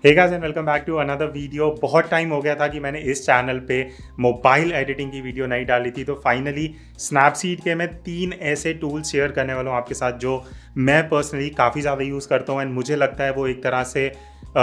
Hey guys and welcome back to another video. बहुत time हो गया था कि मैंने इस चैनल पे मोबाइल एडिटिंग की वीडियो नहीं डाली थी, तो फाइनली स्नैपसीड के मैं 3 ऐसे टूल्स शेयर करने वाला हूँ आपके साथ जो मैं पर्सनली काफ़ी ज़्यादा यूज़ करता हूँ एंड मुझे लगता है वो एक तरह से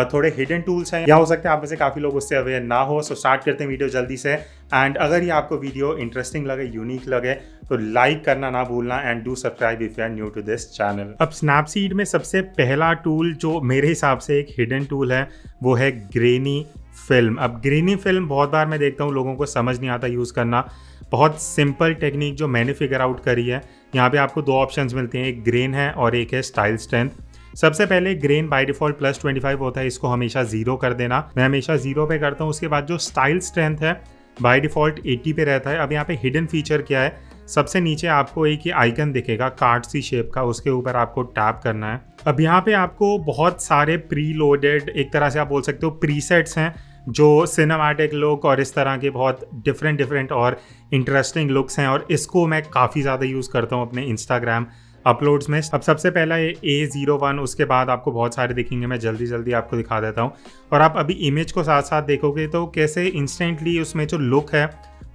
थोड़े हिडन टूल्स हैं या हो सकता है आप में से काफ़ी लोग उससे अवेयर ना हो। सो स्टार्ट करते हैं वीडियो जल्दी से। एंड अगर ये आपको वीडियो इंटरेस्टिंग लगे, यूनिक लगे, तो लाइक करना ना भूलना and do subscribe if you are new to this channel. अब स्नैपसीड में सबसे पहला टूल जो मेरे हिसाब से एक हिडन टूल है वो है ग्रेनी फिल्म। अब ग्रेनी फिल्म बहुत बार मैं देखता हूँ लोगों को समझ नहीं आता यूज़ करना। बहुत सिंपल टेक्निक जो मैंने फिगर आउट करी है। यहाँ पे आपको 2 ऑप्शंस मिलते हैं, एक ग्रेन है और एक है स्टाइल स्ट्रेंथ। सबसे पहले ग्रेन बाय डिफॉल्ट +25 होता है, इसको हमेशा 0 कर देना। मैं हमेशा 0 पे करता हूँ। उसके बाद जो स्टाइल स्ट्रेंथ है बाय डिफॉल्ट 80 पे रहता है। अब यहाँ पे हिडन फीचर क्या है, सबसे नीचे आपको एक ही आइकन दिखेगा कार्ड सी शेप का, उसके ऊपर आपको टैप करना है। अब यहाँ पे आपको बहुत सारे प्री लोडेड, एक तरह से आप बोल सकते हो प्रीसेट्स हैं जो सिनेमैटिक लुक और इस तरह के बहुत डिफरेंट और इंटरेस्टिंग लुक्स हैं, और इसको मैं काफ़ी ज़्यादा यूज़ करता हूँ अपने इंस्टाग्राम अपलोड्स में। अब सबसे पहला ये A01, उसके बाद आपको बहुत सारे दिखेंगे, मैं जल्दी आपको दिखा देता हूँ। और आप अभी इमेज को साथ साथ देखोगे तो कैसे इंस्टेंटली उसमें जो लुक है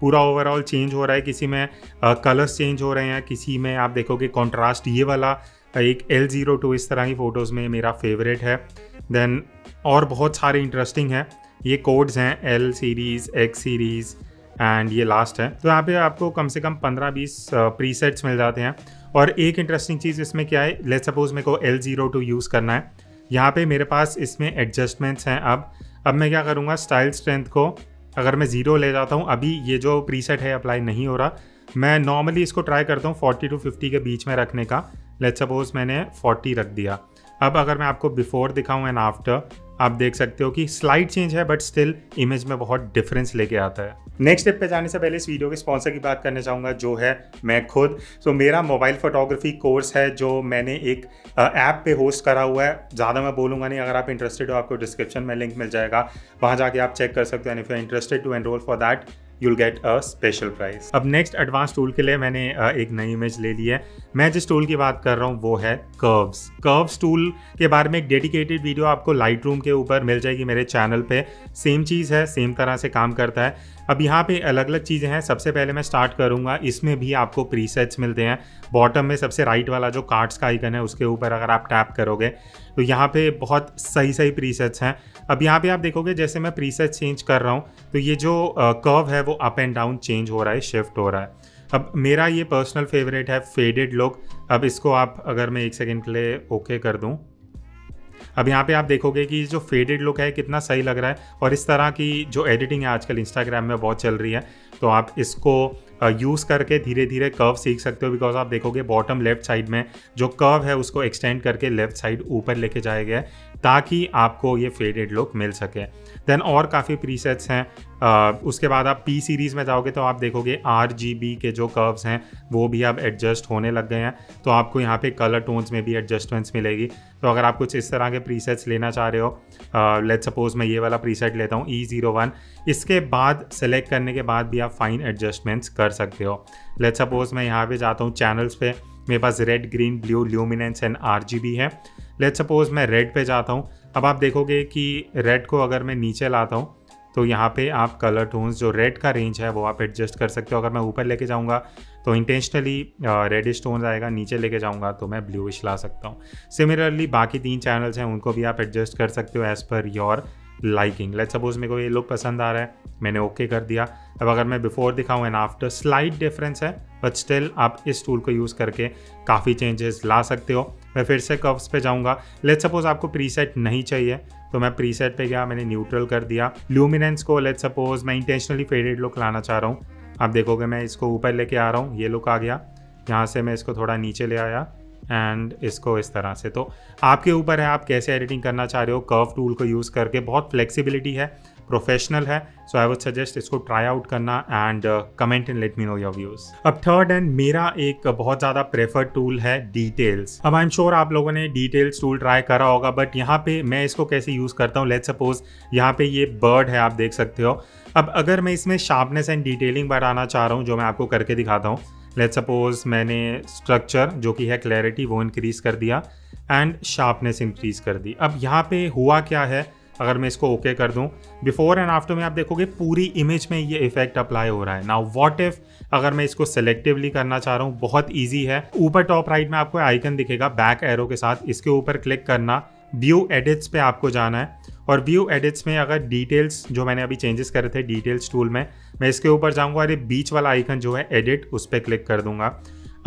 पूरा ओवरऑल चेंज हो रहा है। किसी में कलर्स चेंज हो रहे हैं, किसी में आप देखोगे कॉन्ट्रास्ट। ये वाला एक L02 इस तरह की फ़ोटोज़ में मेरा फेवरेट है। देन और बहुत सारे इंटरेस्टिंग है, ये कोड्स हैं L series, X series and ये लास्ट है। तो यहाँ पे आपको कम से कम 15-20 प्रीसेट्स मिल जाते हैं। और एक इंटरेस्टिंग चीज़ इसमें क्या है, लेट्स सपोज मेरे को L02 यूज़ करना है। यहाँ पे मेरे पास इसमें एडजस्टमेंट्स हैं। अब मैं क्या करूँगा, स्टाइल स्ट्रेंथ को अगर मैं 0 ले जाता हूँ, अभी ये जो प्रीसेट है अप्लाई नहीं हो रहा। मैं नॉर्मली इसको ट्राई करता हूँ 40 to 50 के बीच में रखने का। लेट्स सपोज मैंने 40 रख दिया। अब अगर मैं आपको बिफोर दिखाऊँ एंड आफ्टर, आप देख सकते हो कि स्लाइड चेंज है बट स्टिल इमेज में बहुत डिफरेंस लेके आता है। नेक्स्ट स्टेप पे जाने से पहले इस वीडियो के स्पॉन्सर की बात करना चाहूँगा, जो है मैं खुद। सो मेरा मोबाइल फोटोग्राफी कोर्स है जो मैंने एक ऐप पे होस्ट करा हुआ है। ज़्यादा मैं बोलूँगा नहीं, अगर आप इंटरेस्टेड हो आपको डिस्क्रिप्शन में लिंक मिल जाएगा, वहाँ जाके आप चेक कर सकते हो। And if you are interested to enroll for that you'll get a special price। अब नेक्स्ट एडवांस टूल के लिए मैंने एक नई इमेज ले ली है। मैं जिस टूल की बात कर रहा हूँ वो है कर्व्स टूल के बारे में एक डेडिकेटेड वीडियो आपको लाइट रूम के ऊपर मिल जाएगी मेरे चैनल पे। सेम चीज़ है, सेम तरह से काम करता है। अब यहाँ पे अलग अलग चीज़ें हैं। सबसे पहले मैं स्टार्ट करूँगा, इसमें भी आपको प्रीसेट्स मिलते हैं। बॉटम में सबसे राइट वाला जो कार्ड्स का आइकन है उसके ऊपर अगर आप टैप करोगे तो यहाँ पे बहुत सही प्रीसेट्स हैं। अब यहाँ पे आप देखोगे जैसे मैं प्रीसेट्स चेंज कर रहा हूँ तो ये जो कर्व है वो अप एंड डाउन चेंज हो रहा है, शिफ्ट हो रहा है। अब मेरा ये पर्सनल फेवरेट है फेडेड लुक। अब इसको आप अगर मैं 1 सेकेंड के लिए ओके कर दूँ, अब यहाँ पे आप देखोगे कि जो फेडेड लुक है कितना सही लग रहा है। और इस तरह की जो एडिटिंग है आजकल इंस्टाग्राम में बहुत चल रही है, तो आप इसको यूज़ करके धीरे धीरे कर्व सीख सकते हो। बिकॉज आप देखोगे बॉटम लेफ्ट साइड में जो कर्व है उसको एक्सटेंड करके लेफ्ट साइड ऊपर लेके जाया गया है ताकि आपको ये फेडेड लुक मिल सके। देन और काफ़ी प्रीसेट्स हैं। उसके बाद आप P सीरीज़ में जाओगे तो आप देखोगे RGB के जो कर्व्स हैं वो भी अब एडजस्ट होने लग गए हैं। तो आपको यहाँ पे कलर टोन्स में भी एडजस्टमेंट्स मिलेगी। तो अगर आप कुछ इस तरह के प्रीसेट्स लेना चाह रहे हो, लेट्स सपोज मैं ये वाला प्रीसेट लेता हूँ E01, इसके बाद सेलेक्ट करने के बाद भी आप फाइन एडजस्टमेंट्स कर सकते हो। लेट्स सपोज मैं यहाँ पे जाता हूँ चैनल्स पे, मेरे पास red, green, blue, luminance and RGB है। लेट्स सपोज मैं रेड पे जाता हूँ। अब आप देखोगे कि रेड को अगर मैं नीचे लाता हूँ तो यहाँ पे आप कलर टोन्स जो रेड का रेंज है वो आप एडजस्ट कर सकते हो। अगर मैं ऊपर लेके जाऊँगा तो इंटेंशनली रेडिश टोन्स आएगा, नीचे लेके जाऊँगा तो मैं ब्लूइश ला सकता हूँ। सिमिलरली बाकी 3 चैनल्स हैं उनको भी आप एडजस्ट कर सकते हो as per your liking. Let's suppose मेरे को ये लुक पसंद आ रहा है, मैंने ओके कर दिया। अब अगर मैं बिफोर दिखाऊँ एंड आफ्टर, स्लाइट डिफरेंस है बट स्टिल आप इस टूल को यूज़ करके काफ़ी चेंजेस ला सकते हो। मैं फिर से कर्व्स पे जाऊँगा। लेट्स सपोज आपको प्रीसेट नहीं चाहिए तो मैं प्रीसेट पे गया, मैंने न्यूट्रल कर दिया। ल्यूमिनेंस को लेट्स सपोज मैं इंटेंशनली फेडेड लुक लाना चाह रहा हूँ। आप देखोगे मैं इसको ऊपर लेके आ रहा हूँ, ये लुक आ गया। यहाँ से मैं इसको थोड़ा नीचे ले आया एंड इसको इस तरह से। तो आपके ऊपर है आप कैसे एडिटिंग करना चाह रहे हो। कर्व टूल को यूज़ करके बहुत फ्लेक्सिबिलिटी है, प्रोफेशनल है। सो आई वुड सजेस्ट इसको ट्राई आउट करना and comment and let me know your views. अब थर्ड एंड मेरा एक बहुत ज़्यादा प्रेफर्ड टूल है डिटेल्स। अब आई एम श्योर आप लोगों ने डिटेल्स टूल ट्राई करा होगा, बट यहाँ पे मैं इसको कैसे यूज़ करता हूँ। लेट्स सपोज यहाँ पे ये बर्ड है, आप देख सकते हो। अब अगर मैं इसमें शार्पनेस एंड डिटेलिंग बढ़ाना चाह रहा हूँ, जो मैं आपको करके दिखाता हूँ। लेट्स सपोज मैंने स्ट्रक्चर जो कि है क्लैरिटी वो इंक्रीज़ कर दिया एंड शार्पनेस इंक्रीज़ कर दी। अब यहाँ पे हुआ क्या है, अगर मैं इसको ओके कर दूं, बिफोर एंड आफ्टर में आप देखोगे पूरी इमेज में ये इफेक्ट अप्लाई हो रहा है। नाउ व्हाट इफ अगर मैं इसको सेलेक्टिवली करना चाह रहा हूँ, बहुत ईजी है। ऊपर टॉप राइट में आपको आइकन दिखेगा बैक एरो के साथ, इसके ऊपर क्लिक करना, व्यू एडिट्स पे आपको जाना है और व्यू एडिट्स में अगर डिटेल्स जो मैंने अभी चेंजेस करे थे डिटेल्स टूल में, मैं इसके ऊपर जाऊंगा और ये बीच वाला आइकन जो है एडिट, उस पर क्लिक कर दूंगा।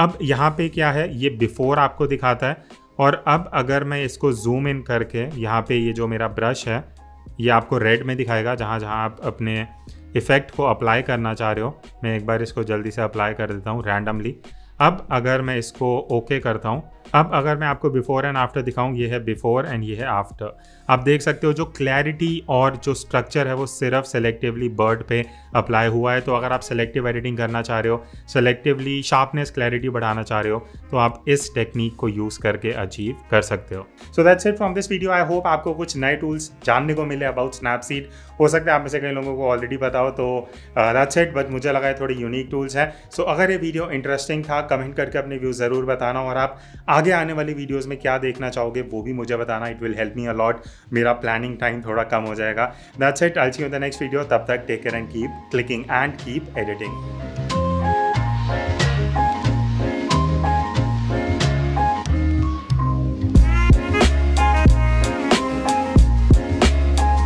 अब यहाँ पे क्या है, ये बिफोर आपको दिखाता है और अब अगर मैं इसको जूम इन करके यहाँ पे ये जो मेरा ब्रश है ये आपको रेड में दिखाएगा जहाँ जहाँ आप अपने इफ़ेक्ट को अप्लाई करना चाह रहे हो। मैं एक बार इसको जल्दी से अप्लाई कर देता हूँ रैंडमली। अब अगर मैं इसको ओके करता हूँ, अब अगर मैं आपको बिफोर एंड आफ्टर दिखाऊं, ये है बिफोर एंड ये है आफ्टर। आप देख सकते हो जो क्लैरिटी और जो स्ट्रक्चर है वो सिर्फ सेलेक्टिवली बर्ड पे अप्लाई हुआ है। तो अगर आप सेलेक्टिव एडिटिंग करना चाह रहे हो, सेलेक्टिवली शार्पनेस क्लैरिटी बढ़ाना चाह रहे हो, तो आप इस टेक्निक को यूज़ करके अचीव कर सकते हो। So that's it from this video. I hope आपको कुछ नए टूल्स जानने को मिले अबाउट स्नैपसीड। हो सकता है आप में से कई लोगों को ऑलरेडी पता हो, तो दैट्स इट, बट मुझे लगा है थोड़ी यूनिक टूल्स हैं। सो अगर ये वीडियो इंटरेस्टिंग था, कमेंट करके अपने व्यूज़ ज़रूर बताना और आप आगे आने वाली वीडियोस में क्या देखना चाहोगे वो भी मुझे बताना। It will help me a lot, मेरा प्लानिंग टाइम थोड़ा कम हो जाएगा। That's it, I will see you in the next video. तब तक take care and keep clicking and keep editing.